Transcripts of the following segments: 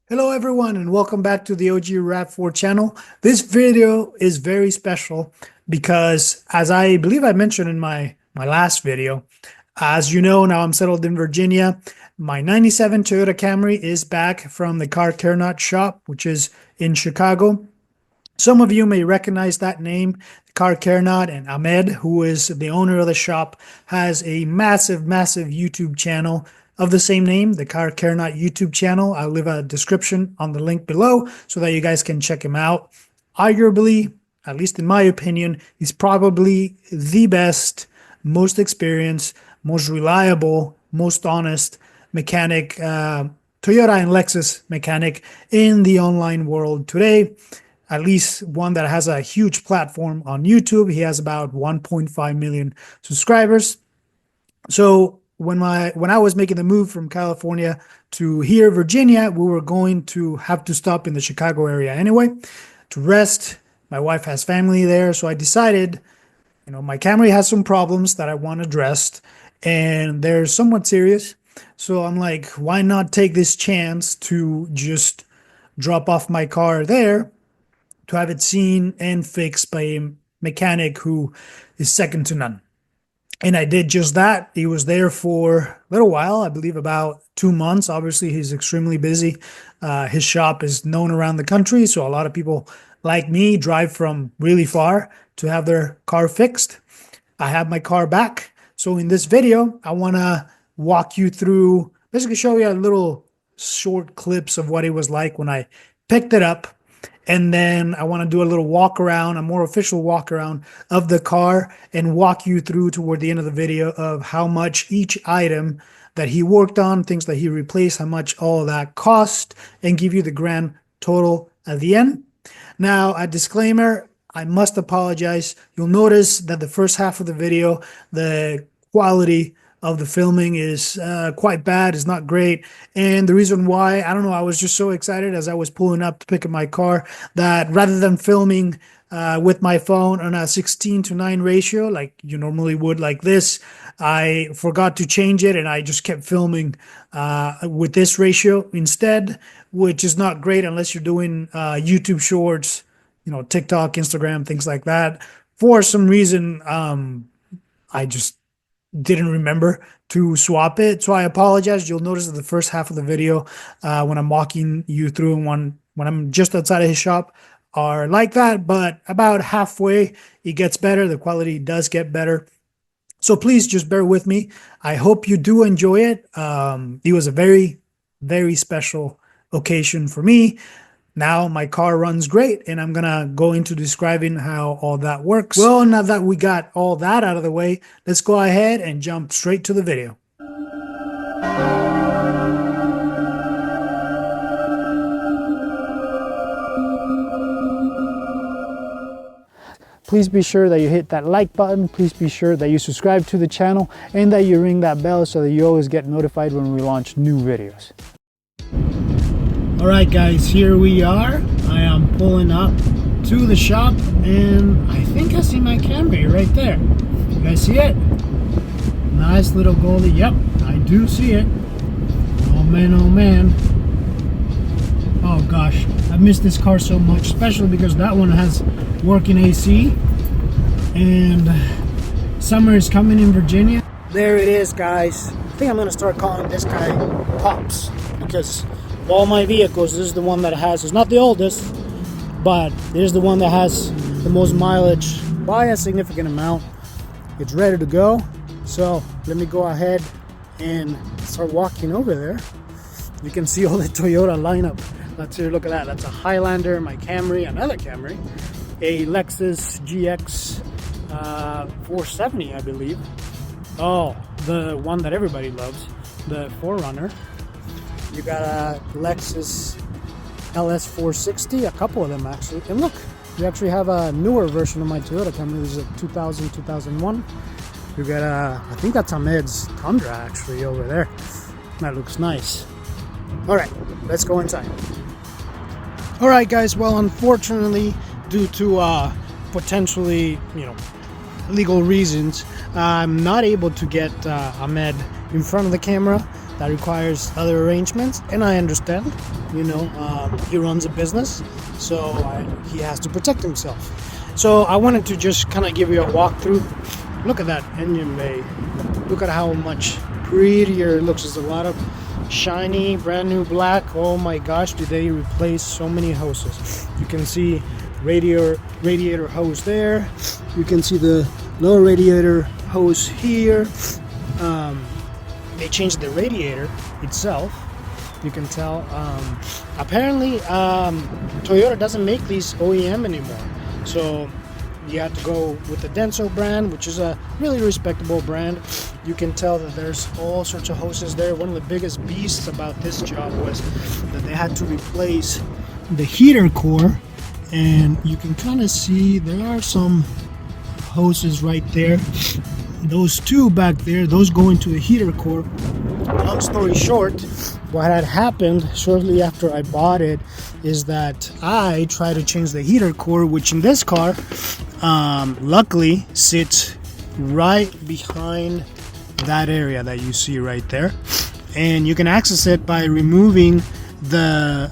Hello everyone and welcome back to the OG RAV4 channel. This video is very special because, as I believe I mentioned in my last video, as you know, now I'm settled in Virginia. My 97 Toyota Camry is back from the THECARCARENUT shop, which is in Chicago. Some of you may recognize that name, THECARCARENUT, and Ahmed, who is the owner of the shop, has a massive YouTube channel of the same name, the THECARCARENUT YouTube channel. I'll leave a description on the link below so that you guys can check him out. Arguably, at least in my opinion, he's probably the best, most experienced, most reliable, most honest mechanic, Toyota and Lexus mechanic in the online world today. At least one that has a huge platform on YouTube. He has about 1.5 million subscribers. So when I was making the move from California to here, Virginia, we were going to have to stop in the Chicago area anyway to rest. My wife has family there, so I decided, my Camry has some problems that I want addressed, and they're somewhat serious. So I'm like, why not take this chance to just drop off my car there to have it seen and fixed by a mechanic who is second to none. And I did just that. He was there for a little while, I believe about 2 months. Obviously, he's extremely busy. His shop is known around the country, so a lot of people like me drive from really far to have their car fixed. I have my car back. So in this video, I want to walk you through, basically show you a little short clips of what it was like when I picked it up. And then I want to do a little walk around, a more official walk around of the car, and walk you through toward the end of the video of how much each item that he worked on, things that he replaced, how much all that cost, and give you the grand total at the end. Now, a disclaimer, I must apologize. You'll notice that the first half of the video, the quality of the filming is quite bad. It's not great. And the reason why, I don't know, I was just so excited as I was pulling up to pick up my car that rather than filming with my phone on a 16:9 ratio like you normally would like this, I forgot to change it and I just kept filming with this ratio instead, which is not great unless you're doing YouTube shorts, TikTok, Instagram, things like that. For some reason, I just didn't remember to swap it, so I apologize. You'll notice that the first half of the video when I'm walking you through and when I'm just outside of his shop are like that, but about halfway it gets better. The quality does get better, so please just bear with me. I hope you do enjoy it. It was a very special occasion for me. Now my car runs great, and I'm gonna go into describing how all that works. Well, now that we got all that out of the way, let's go ahead and jump straight to the video. Please be sure that you hit that like button. Please be sure that you subscribe to the channel and that you ring that bell so that you always get notified when we launch new videos. All right, guys, here we are. I am pulling up to the shop, and I think I see my Camry right there. You guys see it? Nice little goldie. Yep, I do see it. Oh man, oh man. Oh gosh, I miss this car so much, especially because that one has working AC, and summer is coming in Virginia. There it is, guys. I think I'm gonna start calling this guy Pops, because all my vehicles, this is the one that has, it's not the oldest, but it is the one that has the most mileage by a significant amount. It's ready to go, so let me go ahead and start walking over there. You can see all the Toyota lineup. Let's here, look at that. That's a Highlander, my Camry, another Camry, a Lexus GX 470, I believe. Oh, the one that everybody loves, the 4Runner. You got a Lexus LS 460, a couple of them actually. And look, you actually have a newer version of my Toyota Camry. This is a 2000, 2001. You got a, I think that's Ahmed's Tundra actually over there. That looks nice. All right, let's go inside. All right, guys, well, unfortunately, due to potentially, legal reasons, I'm not able to get Ahmed in front of the camera. that requires other arrangements, and I understand. You know, he runs a business, so he has to protect himself. So I wanted to just kind of give you a walkthrough. Look at that engine bay. Look at how much prettier it looks. There's a lot of shiny, brand new black. Oh my gosh, did they replace so many hoses? You can see radiator hose there. You can see the lower radiator hose here. They changed the radiator itself. You can tell. Apparently, Toyota doesn't make these OEM anymore. So you have to go with the Denso brand, which is a really respectable brand. You can tell that there's all sorts of hoses there. One of the biggest beasts about this job was that they had to replace the heater core, and you can kind of see there are some hoses right there. Those two back there, those go into the heater core. Long story short, what had happened shortly after I bought it is that I tried to change the heater core, which in this car luckily sits right behind that area that you see right there, and you can access it by removing the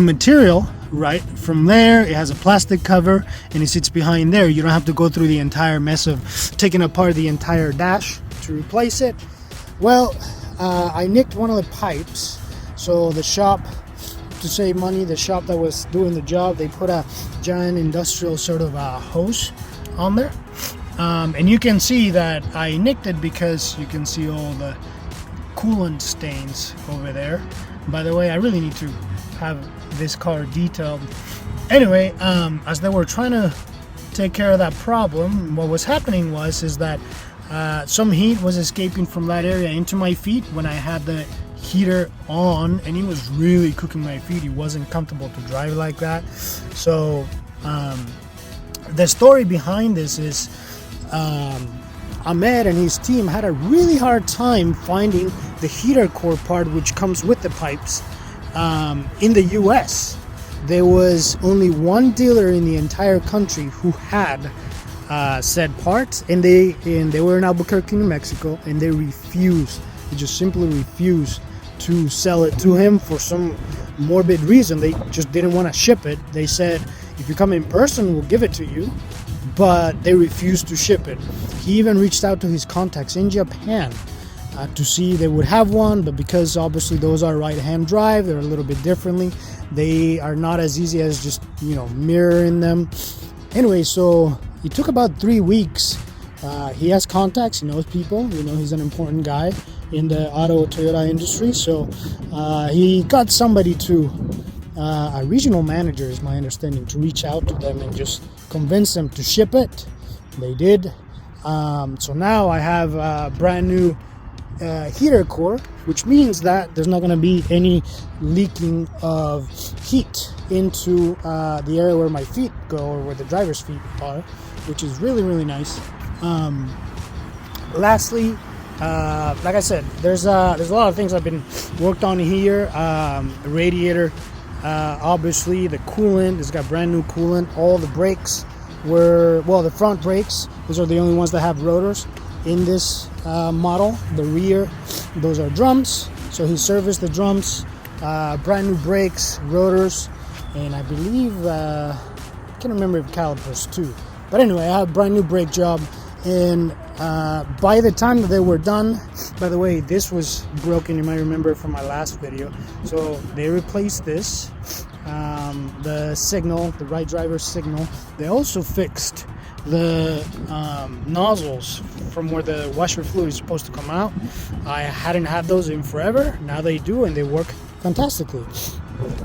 material right from there. It has a plastic cover and it sits behind there. You don't have to go through the entire mess of taking apart the entire dash to replace it. Well, I nicked one of the pipes, so the shop, to save money, the shop that was doing the job, they put a giant industrial sort of hose on there, and you can see that I nicked it because you can see all the coolant stains over there. By the way, I really need to have this car detailed. Anyway, as they were trying to take care of that problem, what was happening is that some heat was escaping from that area into my feet when I had the heater on, and it was really cooking my feet. It wasn't comfortable to drive like that. So the story behind this is Ahmed and his team had a really hard time finding the heater core part, which comes with the pipes, in the US. There was only one dealer in the entire country who had said parts, and they were in Albuquerque, New Mexico, and they refused. They just simply refused to sell it to him for some morbid reason. They just didn't want to ship it. They said, if you come in person, we'll give it to you, but they refused to ship it. He even reached out to his contacts in Japan to see if they would have one, but because obviously those are right-hand drive, they're a little bit differently. They are not as easy as just, mirroring them. Anyway, so it took about 3 weeks. He has contacts, he knows people, he's an important guy in the auto Toyota industry. So he got somebody a regional manager, is my understanding, to reach out to them and just convince them to ship it. They did. So now I have a brand new heater core, which means that there's not going to be any leaking of heat into the area where my feet go, or where the driver's feet are, which is really, really nice. Lastly, like I said, there's a lot of things that have been worked on here. Radiator, obviously the coolant, it's got brand new coolant. All the brakes the front brakes, those are the only ones that have rotors in this model. The rear, those are drums, so he serviced the drums. Brand new brakes, rotors, and I believe I can't remember if calipers too. But anyway, I have a brand new brake job, and by the time that they were done, by the way, this was broken, you might remember from my last video. So they replaced this, the signal, the right driver signal. They also fixed the nozzles from where the washer fluid is supposed to come out. I hadn't had those in forever. Now they do, and they work fantastically.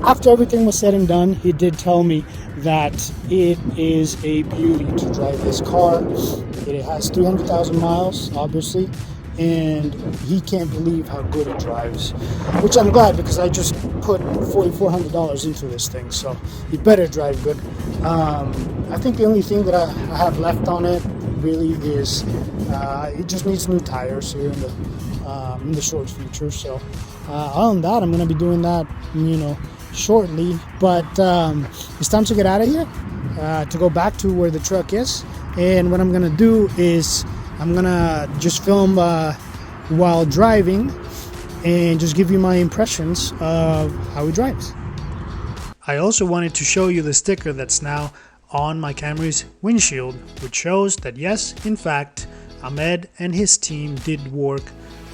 After everything was said and done, he did tell me that it is a beauty to drive this car. It has 300,000 miles, obviously, and he can't believe how good it drives, which I'm glad, because I just put $4,400 into this thing, so it better drive good. I think the only thing that I have left on it really is it just needs new tires here in the short future. So other than that, I'm going to be doing that shortly, but it's time to get out of here, to go back to where the truck is. And what I'm going to do is I'm going to just film while driving, and just give you my impressions of how it drives. I also wanted to show you the sticker that's now on my Camry's windshield, which shows that yes, in fact, Ahmed and his team did work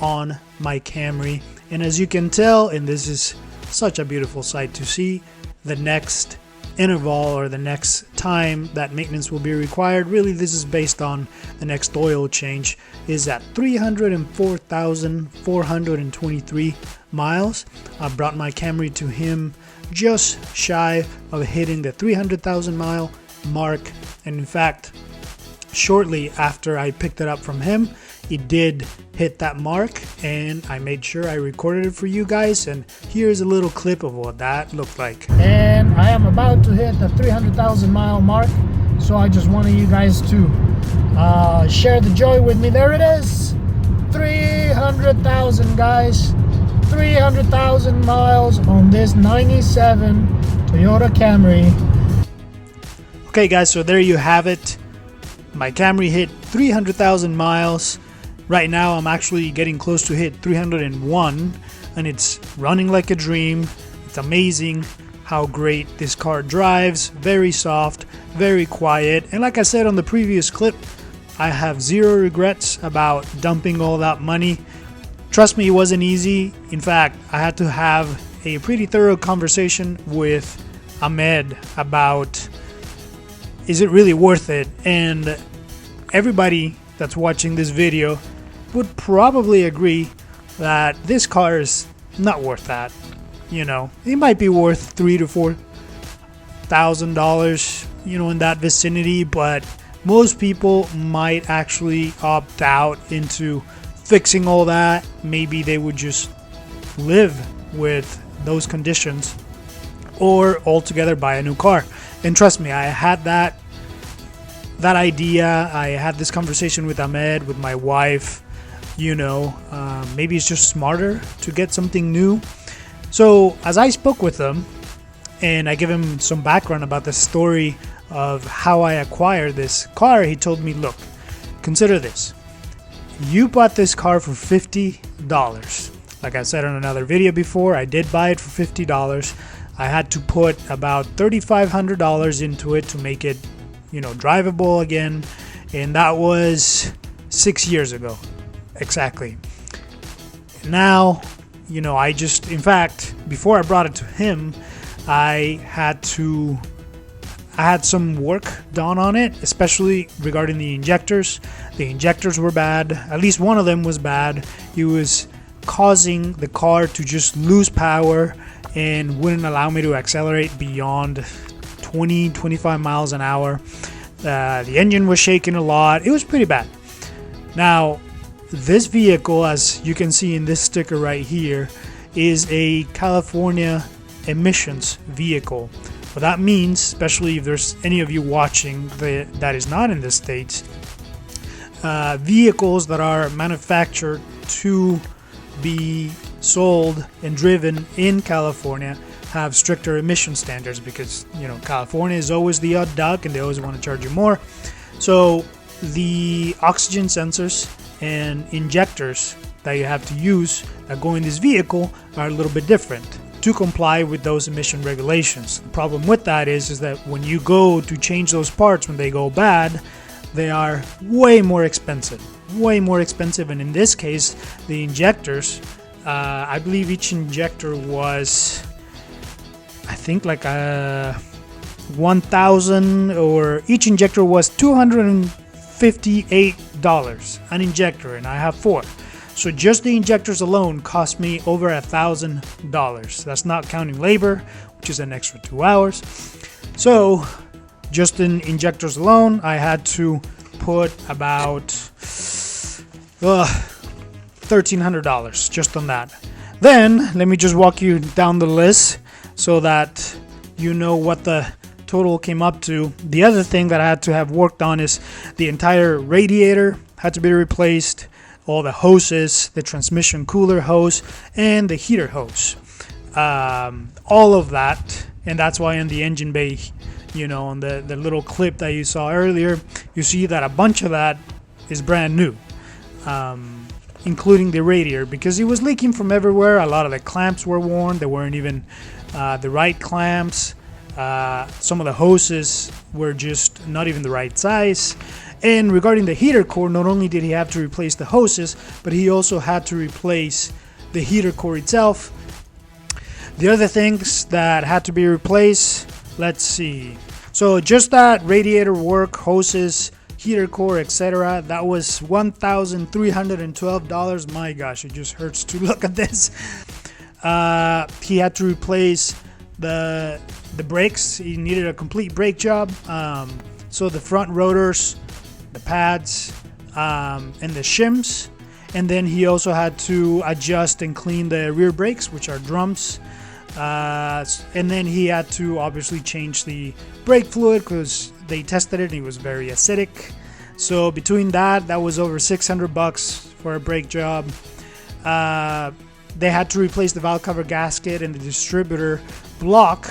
on my Camry. And as you can tell, and this is such a beautiful sight to see, the next interval or the next time that maintenance will be required, really this is based on the next oil change, is at 304,423 miles. I brought my Camry to him just shy of hitting the 300,000 mile mark, and in fact shortly after I picked it up from him, it did hit that mark, and I made sure I recorded it for you guys, and here's a little clip of what that looked like. And I am about to hit the 300,000 mile mark, so I just wanted you guys to share the joy with me. There it is, 300,000 guys, 300,000 miles on this 97 Toyota Camry. Okay guys, so there you have it. My Camry hit 300,000 miles. Right now I'm actually getting close to hit 301, and it's running like a dream. It's amazing how great this car drives. Very soft, very quiet, and like I said on the previous clip, I have zero regrets about dumping all that money. Trust me, it wasn't easy. In fact, I had to have a pretty thorough conversation with Ahmed about, is it really worth it? And everybody that's watching this video would probably agree that this car is not worth that. You know, it might be worth $3,000 to $4,000, you know, in that vicinity, but most people might actually opt out into fixing all that. Maybe they would just live with those conditions or altogether buy a new car. And trust me, I had that idea. I had this conversation with Ahmed, with my wife. You know, maybe it's just smarter to get something new. So as I spoke with him and I give him some background about the story of how I acquired this car, he told me, look, consider this. You bought this car for $50. Like I said on another video before, I did buy it for $50. I had to put about $3,500 into it to make it, you know, drivable again, and that was 6 years ago exactly. Now, you know, I just, in fact, before I brought it to him, I had some work done on it, especially regarding the injectors. The injectors were bad. At least one of them was bad. It was causing the car to just lose power and wouldn't allow me to accelerate beyond 20-25 miles an hour. The engine was shaking a lot. It was pretty bad. Now, this vehicle, as you can see in this sticker right here, is a California emissions vehicle. What that means, especially if there's any of you watching that is not in the States, vehicles that are manufactured to be sold and driven in California have stricter emission standards, because, you know, California is always the odd duck and they always want to charge you more. So the oxygen sensors and injectors that you have to use that go in this vehicle are a little bit different to comply with those emission regulations. The problem with that is that when you go to change those parts, when they go bad, they are way more expensive, and in this case the injectors, I believe each injector was, I think, like a 1,000, or each injector was $258 an injector, and I have 4. So just the injectors alone cost me over $1,000. That's not counting labor, which is an extra 2 hours. So just in injectors alone, I had to put about $1,300 just on that. Then let me just walk you down the list so that you know what the total came up to. The other thing that I had to have worked on is the entire radiator had to be replaced, all the hoses, the transmission cooler hose, and the heater hose. All of that, and that's why in the engine bay, you know, on the little clip that you saw earlier, you see that a bunch of that is brand new. including the radiator, because it was leaking from everywhere. A lot of the clamps were worn. They weren't even the right clamps. Some of the hoses were just not even the right size. And regarding the heater core, not only did he have to replace the hoses, but he also had to replace the heater core itself. The other things that had to be replaced, let's see. So just that radiator work, hoses, heater core, etc., that was $1,312. My gosh, it just hurts to look at this. He had to replace the brakes. He needed a complete brake job. So the front rotors, the pads, and the shims. And then he also had to adjust and clean the rear brakes, which are drums. And then he had to obviously change the brake fluid because they tested it and it was very acidic. So between that was over $600 for a brake job. They had to replace the valve cover gasket and the distributor block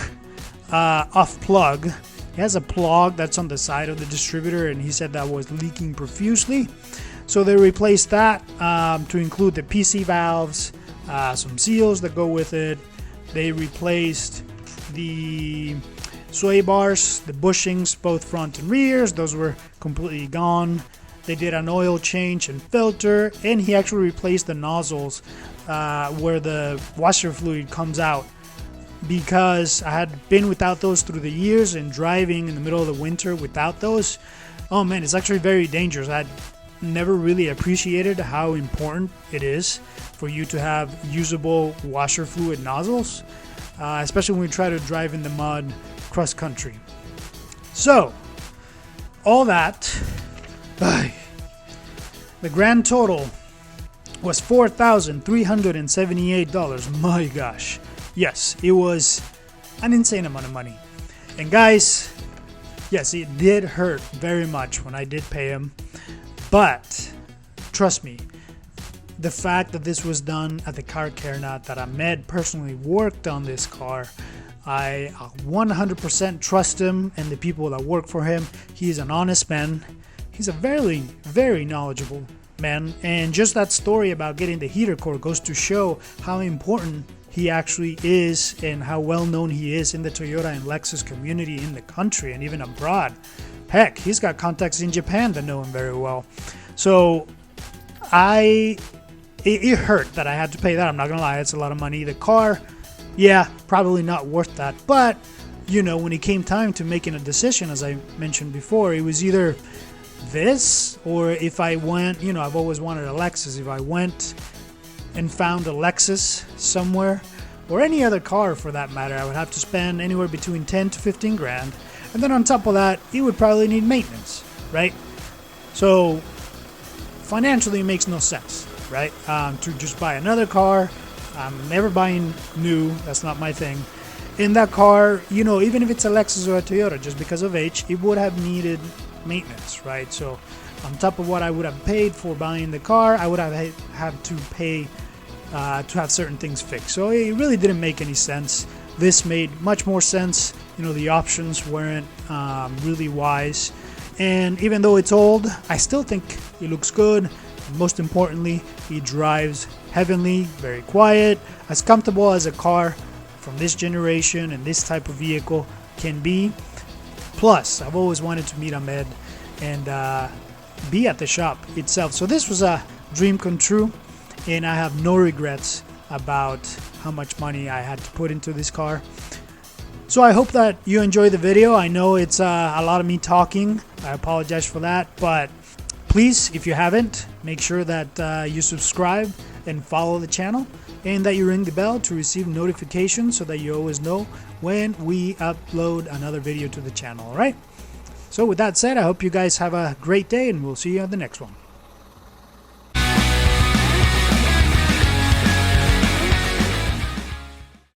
off plug. He has a plug that's on the side of the distributor, and he said that was leaking profusely. So they replaced that to include the PC valves, some seals that go with it. They replaced the sway bars, the bushings, both front and rears. Those were completely gone. They did an oil change and filter, and he actually replaced the nozzles where the washer fluid comes out, because I had been without those through the years, and driving in the middle of the winter without those, oh man, it's actually very dangerous. I never really appreciated how important it is for you to have usable washer fluid nozzles, especially when we try to drive in the mud cross country. So all that, the grand total was $4,378. My gosh, yes, it was an insane amount of money. And guys, yes, it did hurt very much when I did pay him. But trust me, the fact that this was done at the THECARCARENUT, that Ahmed personally worked on this car, I 100% trust him and the people that work for him. He's an honest man. He's a very, very knowledgeable man. And just that story about getting the heater core goes to show how important he actually is and how well known he is in the Toyota and Lexus community in the country and even abroad. Heck, he's got contacts in Japan that know him very well. So it hurt that I had to pay that. I'm not gonna lie, it's a lot of money. The car, yeah, probably not worth that. But you know, when it came time to making a decision, as I mentioned before, it was either this or if I went, you know, I've always wanted a Lexus. If I went and found a Lexus somewhere, or any other car for that matter, I would have to spend anywhere between 10 to 15 grand. And then on top of that, it would probably need maintenance, right? So financially it makes no sense, right? To just buy another car. I'm never buying new. That's not my thing. In that car, you know, even if it's a Lexus or a Toyota, just because of age, it would have needed maintenance, right? So on top of what I would have paid for buying the car, I would have had to pay to have certain things fixed. So it really didn't make any sense. This made much more sense. You know, the options weren't really wise. And even though it's old, I still think it looks good. And most importantly, it drives heavenly, very quiet, as comfortable as a car from this generation and this type of vehicle can be. Plus, I've always wanted to meet Ahmed and be at the shop itself. So this was a dream come true, and I have no regrets about how much money I had to put into this car. So I hope that you enjoy the video. I know it's a lot of me talking. I apologize for that, but please, if you haven't, make sure that you subscribe and follow the channel, and that you ring the bell to receive notifications so that you always know when we upload another video to the channel. All right, so with that said, I hope you guys have a great day, and we'll see you on the next one.